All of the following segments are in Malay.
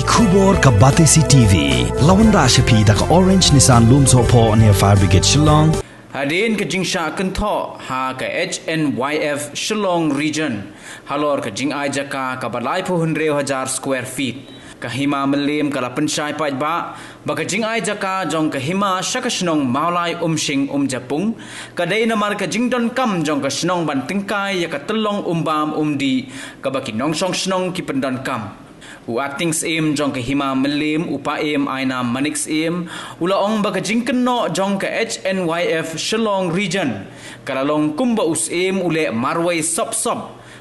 Kubor ka Batesi TV. Lawan Rashapi da ka Orange Nissan Loom Sopo near Fire Brigade Shillong. Hadin ke jingsha kentho ha ke HNYF Shillong region. Halor ke jing ai jaka ka balai po 100,000 square feet. Kahima melim kala pensyai pai ba baka jing ai jaka jong kahima syakasnong maulai umshing japung kadai namar ka jingdon kam jong ka snong ban tingkai ya ka telong umbam umdi ka baki nongsong snong ki pendon kam. Uatings im jong ke hima melim upa im aina manix im ula ong baka jingkeno jong ke HNYF Shillong region kalalong kumba us im ule marway sop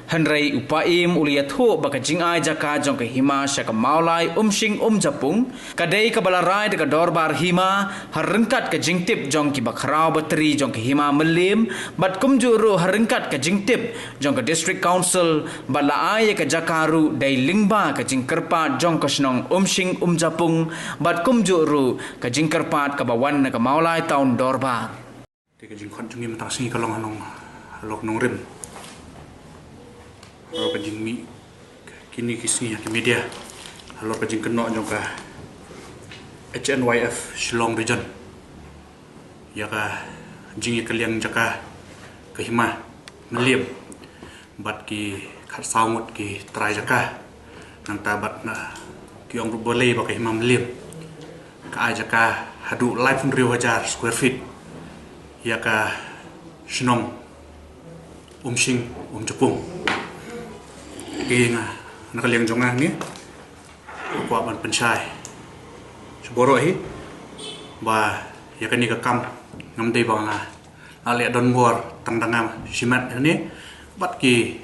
Henry upa im ule yatho baka jingai jaka jong ke hima syaka maulai umshing japung kadai ka balarai de ka dorbar hima harengkat ke jingtip jong ki bakrau bateri jong ke hima melim bat kumjuru harengkat ke jingtip jong ke district council balai ke jakaru dai lingba ke jingkerpat jong ke snong umshing japung bat kumjuru ke jingkerpat ka bawan na ka maulai taun dorbar ke jingkon jungi matasi kalong anong lok nong rim halor ka jing mi kini kisni ki media halor ka jing keno jong ka HNYF Shillong region ya ka jing kaliang jaka ke hima melim bat ki khat saumut ki trai jaka nang tabat na ki ong boleh ba ke hima melim ka jaka hadu live 100,000 square feet ya ka shnong umshing japung Inga nakaliang jonga ni kwa ban pensyai seboro hi ba ya kani ka kam ngamdei ba nga ale don bor tangdangam simat ni bat ki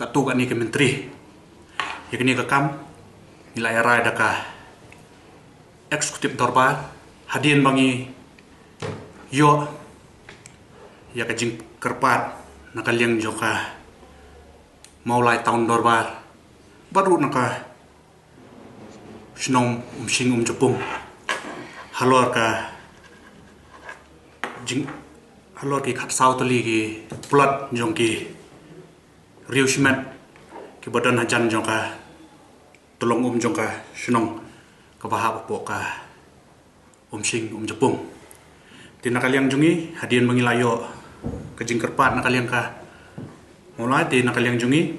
ka tu ani ke menteri ya kani ka kam nilai rai da ka eksekutif dorbar hadian bangi yo ya ka jing kerpat nakaliang joka maulai tahun dorbar baru naka snong umshing japung halor ka jing halor ki khat sau tali ki plat jong ki riu simat ki badan hajan jong ka tolong jong ka snong ka bahap po ka umshing japung tinakaliang jungi hadian mangilayo ka jing kerpat nakaliang ka mulai di nakaliang jungi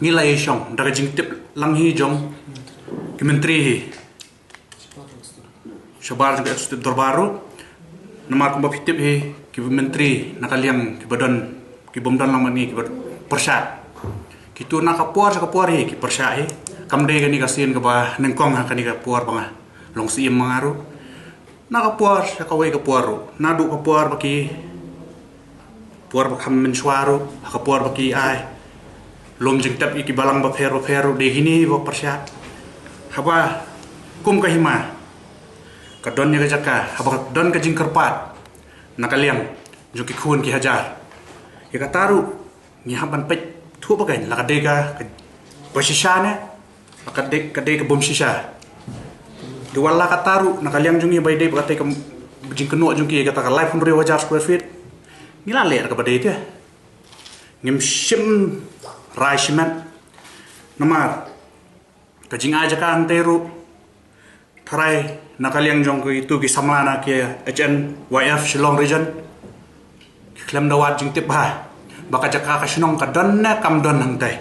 nilai syong daga jingtip langhi jong ki menteri hi syabar juga eksekutif dorbaru nama kumba fitip hi ki menteri nakaliang ki badan ki bomdan lang mani ki persat kitu nakapuar hi ki persat hi kamde kani kasin ka ba nengkong ha kani ka puar banga long sim mangaru nakapuar sa kawai ka puaru nadu ka puar baki puar bakam mensuaru ka puar baki ai lom jingtap iki balang ba feru de gini ba persya haba kum ka hima ka don nya jaka haba don ka jingkerpat nakaliang joki khun ki hajar ya ka taru ni haban pet thu ba kan la ka de ka basishane ka de ka bom shisha duwala ka taru nakaliang jungi bay de ba te ka jingkeno jungi ka ta live 100,000 square feet nila le ka bade dia ngim shim raishiman namar ka jinga jaka anteru tharai nakaliang jong ko itu ki samlana ke HNYF Shillong region klam dawat jing tip ha baka jaka ka shnong ka don na kam don hang tai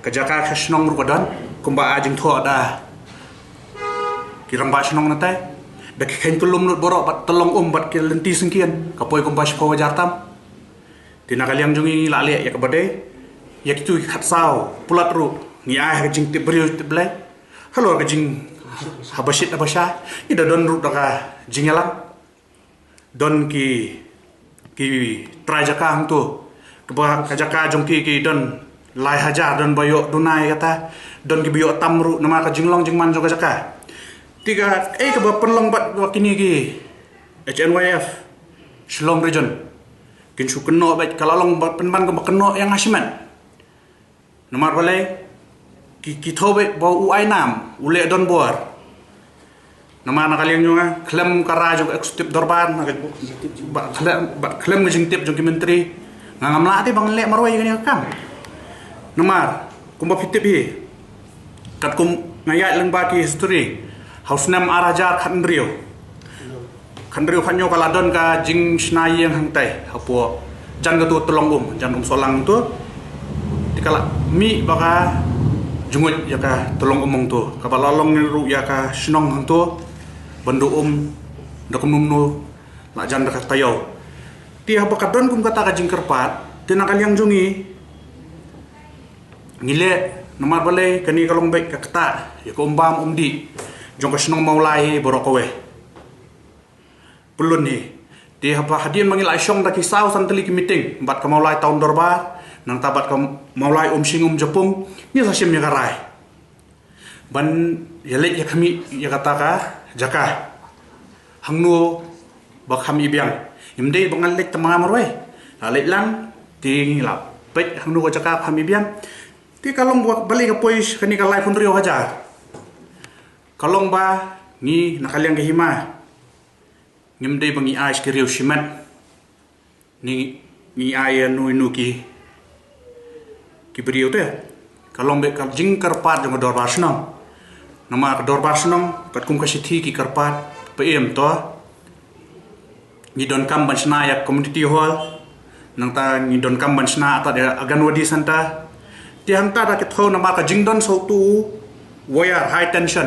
ka jaka ka shnong ru ka don kumba ajing tho da kirang ba shnong na tai da khen tulum nut borok bat tolong bat ke lenti sengkian kapoi kumba shpo jartam tinakaliang jungi lale ya kabade ya kitu khat sao pulat ru ni ai ka jing tip brio tip blai halo ka jing habashit abasha ida don ru da jingelang don ki trajaka hang tu ka jaka jong ki don lai hajar don bayo dunai kata don ki biyo tamru nama ka jinglong jingman jong ka jaka tiga ka ba penlong bat wakini ki HNYF Shillong region kin su keno bat kalalong bat penban ka keno yang asiman nomor balai ki thobe ba u ai nam ule don bor nama nakaliang junga klem karajo eksekutif dorban klem ngejingtip jong ki menteri ngamla ati bang le marwai gani kam nomor kumba fitip hi kat kum ngayat leng baki history hausnam arajar khan rio khanyo kaladon ka jing snai yang hangtai hapo jan ga tu tolong jan solang tu tikala mi baka jungut ya ka tolong tu ka balalong ru ya ka snong hang tu bandu dakum nu la jan da tayo ti hapa kadon kum kata ka jing kerpat tinakal yang jungi ngile nomar balai kani kalong baik ka kata ya ko umbam di jong ka snong maulai borokowe pulun ni di hapa hadian mangil aisyong da kisau santali ki meeting bat ka maulai tahun dorbar nang tabat ka maulai singum Jepung ni sa sim ya karai ban yale ya kami ya kata ka jaka hangnu bak kami biang imde bangal lek tamang marwe lek lang ti la pek hangnu ka jaka kami biang ti kalong buat balik ke pois kani ka live rio hajar kalong ba ni nakaliang ke hima ngimde bangi ais ke rio simat ni aya nu ki brio te kalong be ka jing karpat jong dor basnong nama ka dor basnong kat kum ka sithi ki karpat pem to ni don kam bansna ya community hall nang ta ni don kam bansna ta aganwadi santa ti hang ta da ke thau nama ka jingdon so tu wire high tension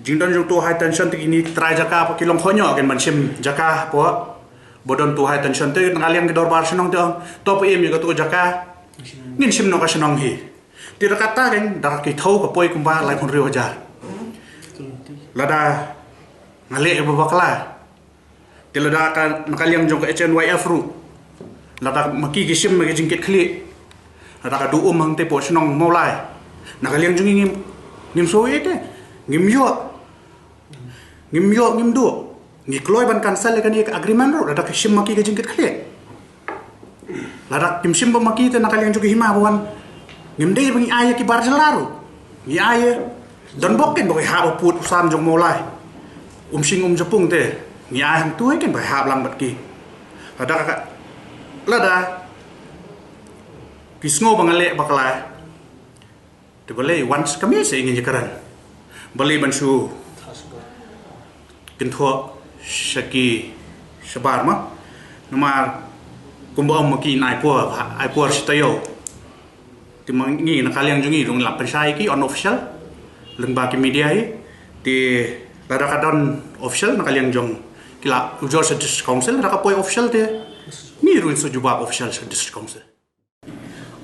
jingdon jo tu high tension ti ni try jaka pa kilong khonyo ken mansim jaka po bodon tu high tension te ngaliang ke dor bar senong to pa em yo tu jaka ngin sim no ka senong hi ti ra kata ken da ke thau ka poi kumba lai khon rio hajar lada ngale e babakla ti lada ka nakaliang jo ka HNYF ru lada maki gisim magi jingket khli lada ka du hang te po senong maulai nakaliang jungi ngim so ete ngim du ngi kloi ban cancel kan ek agreement ro lada kisim maki ka jingket khli lada kimsim ba maki te nakaliang jo ki hima bawan ngim dei bangi aya ki bar jalaru ngi aya don bokken boy ha put sam jong maulai sing Jepung te ngi aya hang tuai ken bai ha lang bat ki lada kisngo bangale bakla te boleh once kami se ingin jekaran boleh bansu kentho shaki shabar ma nomar kumba maki nai po sitayo timang ni nakaliang jungi rong lap persai ki unofficial lengba ki media hi ti lada kadon official nakaliang jong kila ujor sa district council raka poi official te ni ruin so jubab official sa district council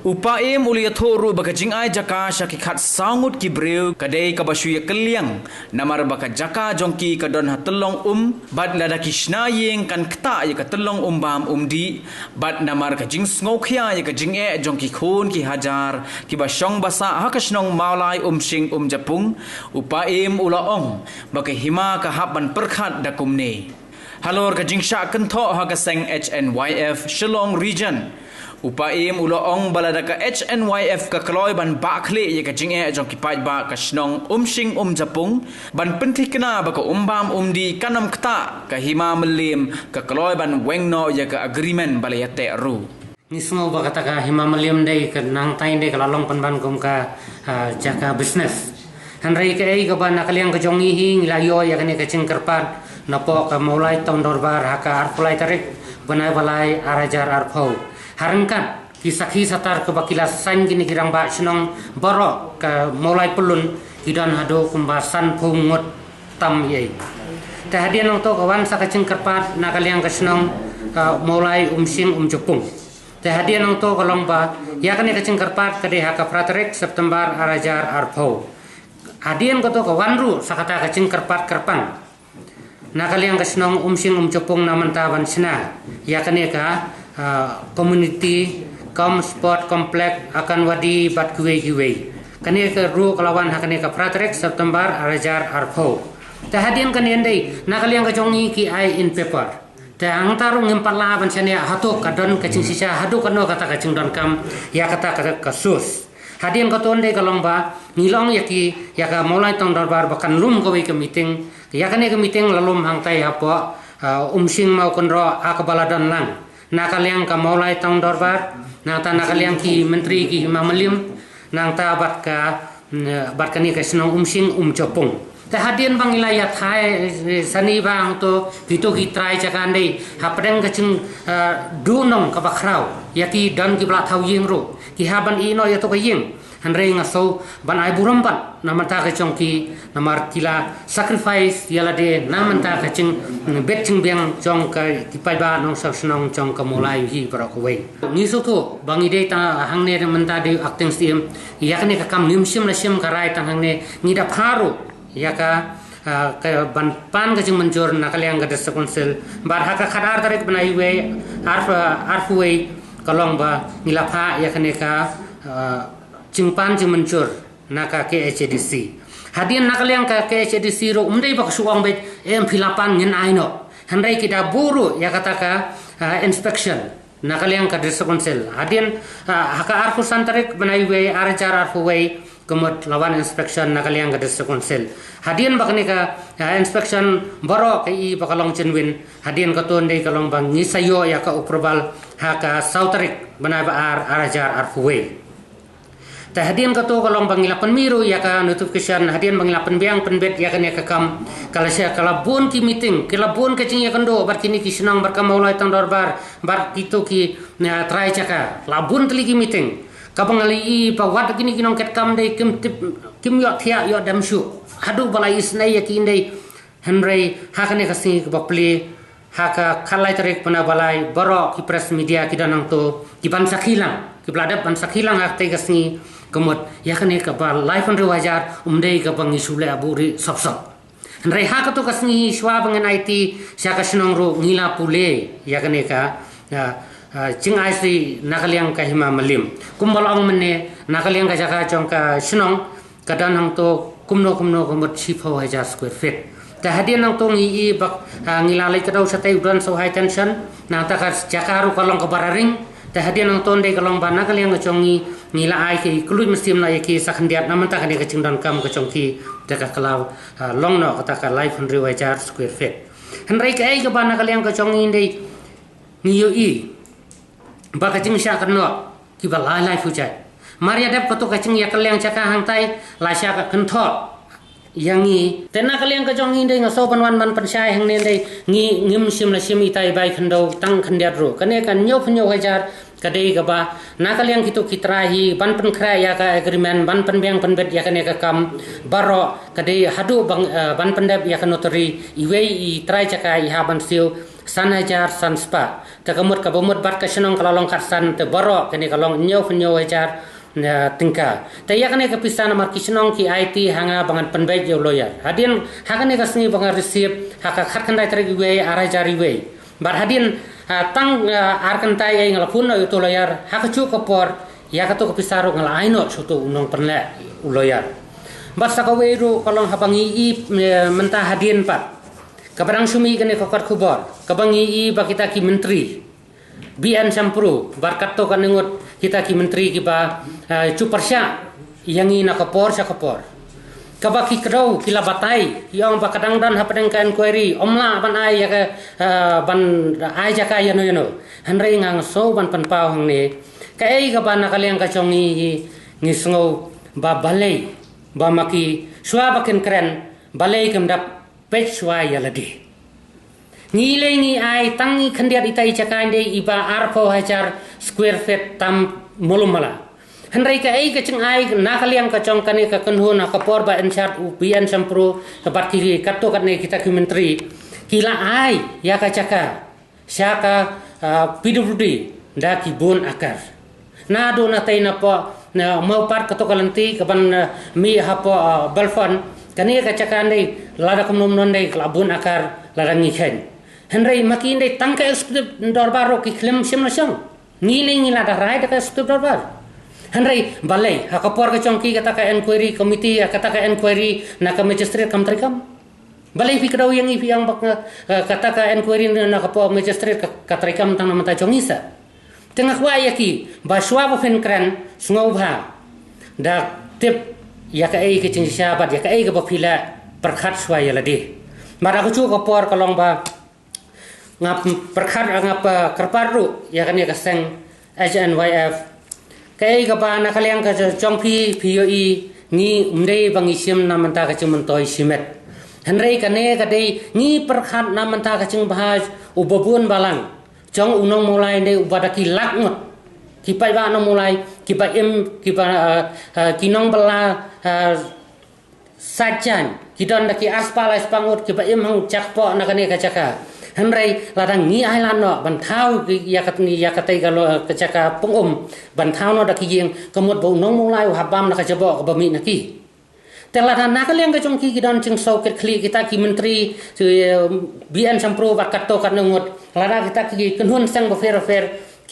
Upaim ulia thoru baka jingai jaka shaki khat sangut ki breu kadai ka bashuya keliang namar baka jaka jongki ka don hatelong bad lada kishna yeng kan kta ya ka telong bam di bad namar ka jing sngokhya ya ka jinge jongki khon ki hajar ki basong basa hakasnong maulai sing Jepung upaim ula ong baka hima ka haban perkhat dakumne halor ka jingsha kentho ha ka seng HNYF Shillong region Upaim uloong balada ka HNYF ka kloy ban bakle ye ka jinge jong kipai ba ka snong sing Jepung ban penthi kena ba ka bam di kanam kta ka hima melim ka kloy ban wengno ye ka agreement balayate ru nisngo ba kata ka hima melim dei ka nang tain dei ka lalong pan ban kum ka jaka business hanrai ka ei ka ban nakaliang ka jongi hing layo ya ka ne ka cingkerpat napo ka maulai tong dorbar haka arpulai tarik banai balai arajar arpau harangkan kisah satar ke bakila san gini kirang ba senong borok ke mulai pelun idan hado kumbasan pungut tam ye tahadian nong to kawan saka cengkerpat nakaliang ke senong mulai sing Jepung tahadian nong to kolong ba ya kan ke cengkerpat ke deha ka praterik September arajar arpo hadian ko to kawan ru sakata ke cengkerpat kerpan nakaliang ke senong sing Jepung namantawan sena ya kan ka community sport komplek akan wadi bat kuwe kane ke ru kelawan hakane ka pratrek September arajar arpo tahadian kane ndai nakaliang ka jongi ki ai in paper ta ang tarung ngempal la ban sania hato kadon kacing sisa hadu kano kata kacing don kam ya kata kasus hadian ka tonde kalong ba nilong yaki ya ka mulai tong darbar bakan lum ko ke meeting ya kane ke meeting lalum hang tai hapo sing mau konro akabaladan lang nakaliang ka maulai tong dorbar nang ta nakaliang ki menteri ki mamelim nang ta bat ka bat kani ka senong umsing copung ta hadian bang ilaya thai sani bang to pito ki trai chakan dei hapdeng ka chung du nong ka bakrau yaki dan ki bla thau ying ro ki haban ino ya to ka ying hanre nga so ban ai buram ban namanta ka chong ki namar kila sacrifice yala de namanta ka chung bet chung biang chong ka ki pai ba nong sak snong chong ka mulai hi pro ko wei ni so to bang ide ta hang ne manta de acting sim yakne ka kam nim sim la sim ka rai ta hang ne ni da pharu yaka ka ban pan ka chung manjor nakaliang ka desa konsel bar haka khadar tarik banai we arfu we kalong ba nilapha yakne ka Cingpan cing mencur naka KHDC hadian nakaliang ka KHDC ro umdai bak suang bet M8 ngin aino handai kita buru ya kata ka inspection nakaliang ka desa konsel hadian haka arfu santarik banai we arjar arfu we kemut lawan inspection nakaliang ka desa konsel hadian bakni ka inspection baro ka I bakalong chenwin hadian ka ton dei kalong bang ngisayo ya ka uprobal haka sautarik banai ba arjar arfu we ta hadian ka to kalong bangila penmiru ya ka notification hadian bangila penbiang penbet ya kan ya ka kam kala sia kala bun ki meeting kala bun ka cing ya kando bar kini ki senang bar ka maulai tang dorbar bar itu ki trai caka labun teli ki meeting ka bangali I pawat kini kinong ket kam dei kim yo thia yo damsu hadu balai isnai ya ki indai henry hakane ka sing ka bapli haka khalai tarik pana balai baro ki press media ki danang to ki ban sakhilang ki bladap ban sakhilang hak te ka sing kemut ya kan ka ba life on wajar umdei ka bangi sule aburi sop Nrai haka to kasngi shwa bangan IT siaka senong ro ngila pule ya kan ka cing aisi nakaliang ka hima malim kumbalong mene nakaliang ka jaka chong ka senong kadan hang to kumno kumut 10,000 square feet ta hadian nang to ngi bak ngila lai kadau satai udan so high tension na ta ka jaka ro kalong ka bararing ta hadian nang ton de kalong bana kaliang chongi nila ai ki kluj muslim na ki sakhandiat naman ta kani ka chingdan kam ka chongki ta ka kalau long no ka ta ka life 100 square feet hanrai ka ai ka bana kaliang ka chongi ndei ni yo I ba ka ching sha kan no ki ba lai fujai maria dep ka to ka ching ya kaliang chaka hang tai la sha ka kan tho yangi tena kaliang ka chongi ndei ngaso panwan man panchai hang ne ndei ngi ngim sim la sim itai bai khando tang khandiat ro kane kan nyo hajar kadai ka ba nakaliang kitu kitrahi ban pen khra ya ka agreement ban pen biang pen bet ya kane ka kam baro kadai hadu bang ban pen dep ya kanoteri iwei I trai chaka I haban siu san hajar san spa ta kamut ka bomut bat ka senong kalalong karsan te baro kane kalong nyo hajar tingka ta ya kane ka pisana mar kisenong ki IT hanga bangan pen bet yo loya hadin hakane ka sngi bangan receive haka khatkandai tari iwei arajari wei bar hadin tang arkantai ay ngalapun na ito layar hakachu kapor ya kato kapisaro ngala aino suto unong penle uloyar basta ka weiru kalong habangi I menta hadin pat kabarang sumi kane kokar kubor kabangi I bakita ki menteri BN Sampru barkato kanengot kita ki menteri ki ba cuparsya yangi na kapor sa kapor kabaki krau kila batai yang bakadang dan hapadang ka inquiry omla ban ai ya ban ai jaka ya no hanrei ngang so ban pan pau hang ne kai ka ban nakaliang ka chongi ngisngo ba balei ba maki swa bakin kren balei kamdap pech swa ya ladi ngile ngi ai tangi khandiat itai jaka inde iba arpo hajar square feet tam mulumala Henry ka ai ka ching ai nakaliang ka chong kani ka kanhu na kapor ba insert UPN sampro ka kiri kato kan kita ki menteri kila ai ya ka chaka syaka PWD da ki bon akar na do na tai na po na mau part kato kalanti ka ban mi hapo balfon kani ka chaka ndai lada kumnom non dai klabun akar lada ngi khen Henry makin dai tangka eksekutif dorbaro ki klem sim na syang ngiling lada rai da ka eksekutif dorbar Henry balai hakapor ka chongki kata ka inquiry committee kata ka inquiry na ka magistrate kam trikam balai fikrau yang ipiang bak kata ka inquiry na ka po magistrate ka trikam tang namata chongisa tengah wa yaki baswa ba fen kran sngau bha da tip ya ka ai ke ching sabat ya ka ai ka bapila perkhat swa ya ladi mara ku chu kapor kalong ba ngap perkhat ngap kerparu ya kan ya ka seng HNYF kai ka ba nakaliang ka chongpi POE ni umdei bangi sim na manta ka chung mentoi simet henrei kane kadei ni perkhat na manta ka chung bahas ubabun balang chong unong mulai dei ubadaki lakngot kipai ba no mulai kipai kinong bala sajan kidon daki aspal aspangut kipai hang cakpo na kane ka caka henrei ladang ni ailan no bantau yakatai kalau ka caka pungum bantau no daki yeng kemut bo unong mulai habam na ka jabo ka bami naki telah nakaliang ka jong ki kidon ching sauket kli kita ki menteri bian sampro bakato kan ngot lada kita ki kenhun sang befer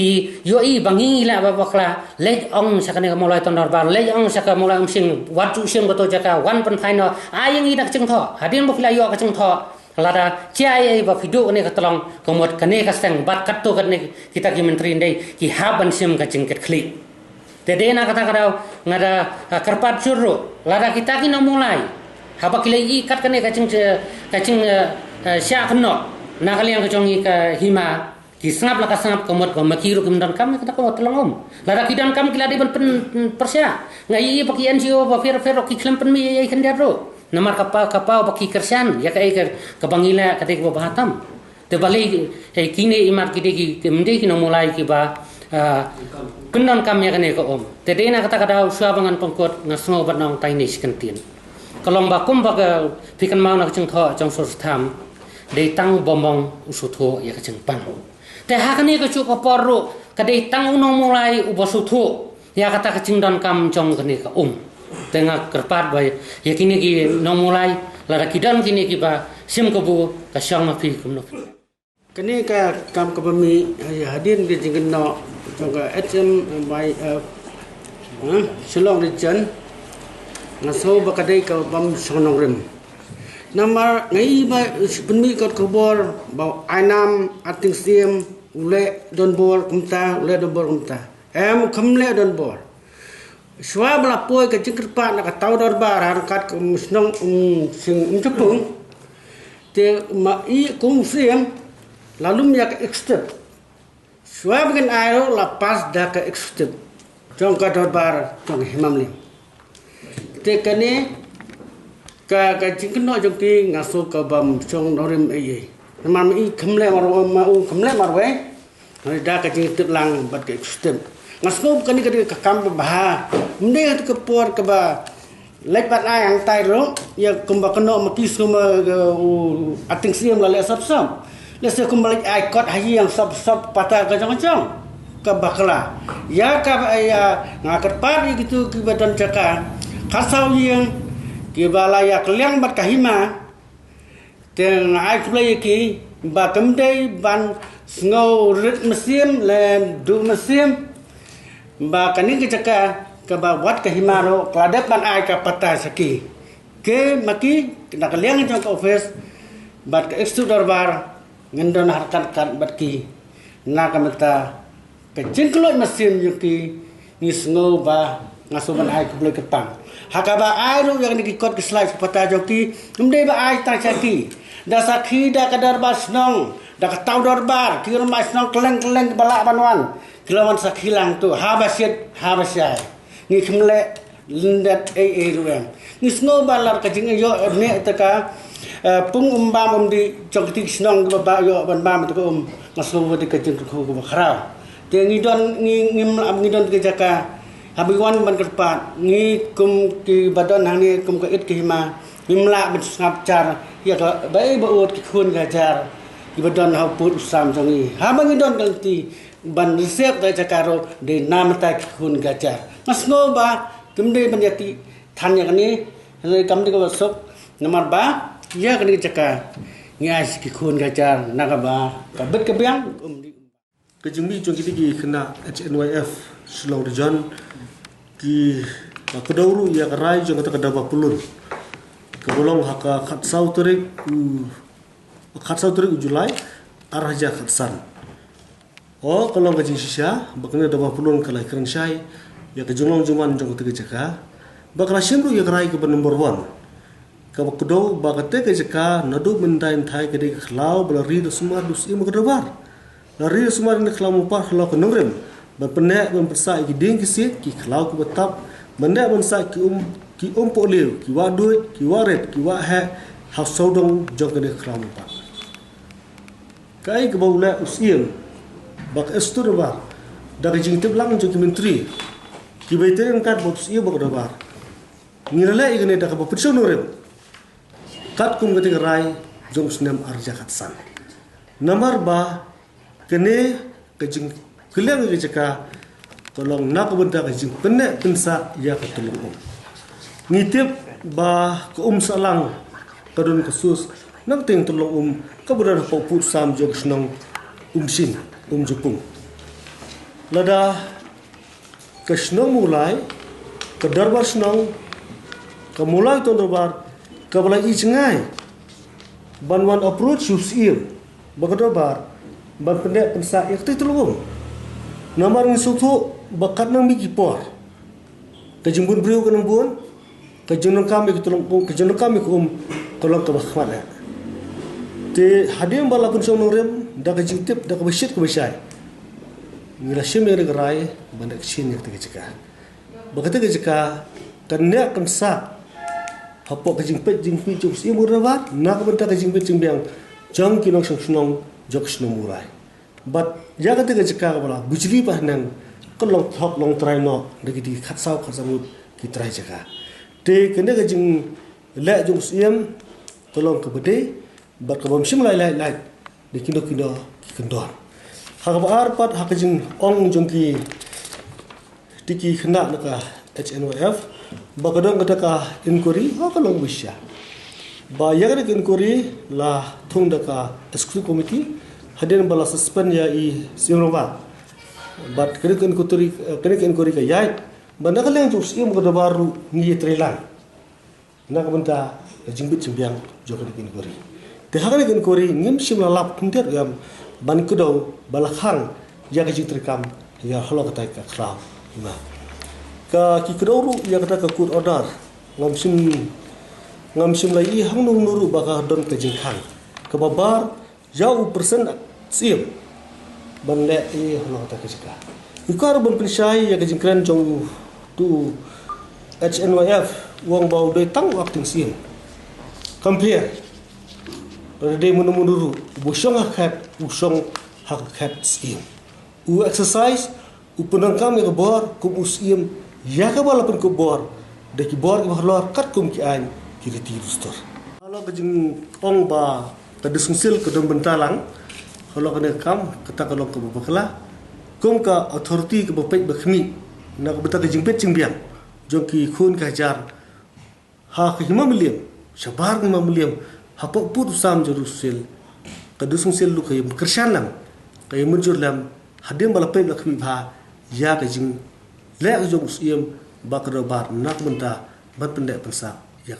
ki yoi bangi la babakla lej ong sakane mulai ton darbar lej ong saka mulai sing watu sing beto jaka wan pen thaino ayeng i nak ching tho hadin bokla yo ka ching tho lada chai ba fidu ne ka tolong komot kane ka sang bat katto kan kita ki menteri ndai ki haban sim ka ching ket klik tede na kata kadau ngada kerpat suru lada kita ki no mulai haba kilai i kat kane ka ching sya kno nakaliang ka chong i ka hima ki sangap laka sangap komot ko makiru kimdan kam kita ko telongom lada kidan kam kiladi ban persya ngai paki NGO ba fer ki klem pen mi ai kandaro namar kapa paki kersan ya kai ke bangila kate ko bahatam te bali kine imar kide ki mende ki no mulai ki ba kendon kam ya kane ko om te dena kata kada usua bangan pengkot ngasngo banong tainis kentin kalong bakum ba pikan mau nak cheng tho chong sur tham de tang bomong usutho ya ka cheng pan te hakani ko chu ko porru kadai tang uno mulai ubosuthu ya kata kecing dan kam jong kene ka tengah kerpat bay ya kini ki no mulai lara kidan kini ki ba sim ko bu ka syang ma fi kum no kini ka kam ka bami hadin di jingin no jong ka HMYF Shillong region ngaso ba kadai ka bam sonong rim namar ngai ba penmi kot kobor ba ainam ating sim ule don bor kumta ule don bor kumta kamle don bor shwa bla poi ka jingkerpa na ka tau dor bar har kat kum snong sing chupung te ma i kum sim lalu ya ka extend shwa bagen ayo la pas da ka extend jong ka dor bar jong himam lim te kane ka jingkno jong ki ngaso ka bam jong norim ai namam i kamle marwe da ka jing lang bat ka extend ngasno kani ka kam bah mende ka por ka ba lepat ai ang tai ro ya kumba keno maki suma ating siam la le sap le se kumba ai kot haji yang sap patah ka jong ka bakla ya ka ya ngakat pari gitu ki badan jaka kasau yang ki bala ya kliang bat kahima teng ai play ki ba kamdei ban snow rit mesim le du mesim ba kani ki jaka ka ba wat ka himaro kladat ban ai ka patah saki ke maki nak liang jong office bat ka extu darbar ngendon harkat kan bat ki na kamata ka jingkloi mesim yuki ni snow ba ngaso ban ai kublai ketang hakaba ai ru yang dikot ke slide patah joki mde ba ai ta saki da sakhi da kadar bas nong da tau darbar kira mas nong keleng balak banwan kilawan sakhilang tu habasyai ni khimle lindat ruang ni snow balar ka jing yo ne taka pung umbam di jokti snong ba yo ban bam to ngaso di ka jing ko ko khara te ngidon ke jaka habiwan ban kerpat ni kum ki badan hang kum ka it ki hima mimla ben ngap car ya ka bai baut ki khun gajar ki badan ha put usam jangi ha bangidon kalti ban resep da jakaro de nam ta ki khun gajar ngasno ba kemde banjati than ya kani kamde ko sok nomor ba ya kani jaka ngas ki khun gajar nakaba ka bet ke biang kejengmi jong kiti kena HNYF Shillong region ki kedauru ya kerai jong kata kedaba pulun kebolong haka khatsau terik Julai arah ja khatsan kalau kajing sisa bakne daba pulun kalai keren syai ya kejulong juman jong kata jaka bakla shimru ya kerai ke number 1 ka bakdo bakate ke jaka nadu mendain thai ke khlau belari do semua dus imu kedabar lari semua ni khlau mupar khlau ke nurem berpenek mempersa ki ding ki sit ki khlau ku betap benda bensa ki ki po liu ki wa duit ki wa ret ki wa he ha sodong jong kene kram pa kai ke bau la usiem bak estur ba da jing tip lang jong menteri ki baiteren kat bok usiem bok da ba ngirala igene da ka putso norem kat kum gati rai jong snem arja khatsan namar ba kene ke jing keleng ke jaka tolong nak benda ke jing penne pensa ya ka tolong ngitip ba ke salang kadun kasus nak ting tolong kabudan put sam jog snong sin jupung lada ke snong mulai ke darbar snong ke mulai ton darbar ke balai icngai banwan approach usim bagadabar ban pendek pensa yakti tolong namar ngisutu bakat nang mikipor ke jimbun brio ke nambun ke jenong kami ke tolong ke jenong kami ke tolong ke bakhmana te hadim bala pun song rem da ke jitip da ke besit ke besai ngila shimere gerai bandak sin yakti ke jika bagate ke jika kena kensa hapok ke jingpet jingpi jong si murabat nak benta ke jingpet jingbiang jong kinong snong jok snong murai but jaga te ke jika bala bujli pa nang kolong thok long trai no degi di khatsau khasamut ki trai jaka te kena ke jing le jong siem tolong ke bede bat ke bom sim lai de kindo ki kendor ha ba arpat ha ke jing ong jong ki tiki khna naka HNYF bakadang kataka inquiry ha kalong wisya ba yaga ke inquiry la thung daka executive committee hadin bala suspend ya I simrova but kene inquiry ka yai banda kaleng jus im ko baru ngi trelan nak benta jingbit jimbiang jok ke inquiry te ha ke inquiry ngim simla lap thunter gam ban kudo bala khang ya ke jitrekam ya holo ka tai ka khra ma ka kikroru ya kata ka court order ngam sim lai hang nuru baka don ke jingkhang ka babar jau persen sim ban le holo ta ke jika ikar ban prisai ya ke jingkran jong tu HNYF wong bau doi tang wakting sim compare de munuru busong hak khat sim u exercise upunang kami ke bor kum usim ya ka bala pun ko bor de ki bor ki halor kat kum ki an ki reti rustor halo ke jing ong ba ka disungsil ke dom bentalang halo ka kam kata ka lok ko bakla kum ka authority ke bapet bakhmi na ka beta ke jing pet jing biang jong ki khun ka jar ha ki hima miliam shabar hima miliam ha pok put sam jerusil ka disungsil lu kay kershalam kay mujur lam hadim bala pet bakhmi bha ya ka jing le jong usiem bakro bar nak benta ban pendek pensa ya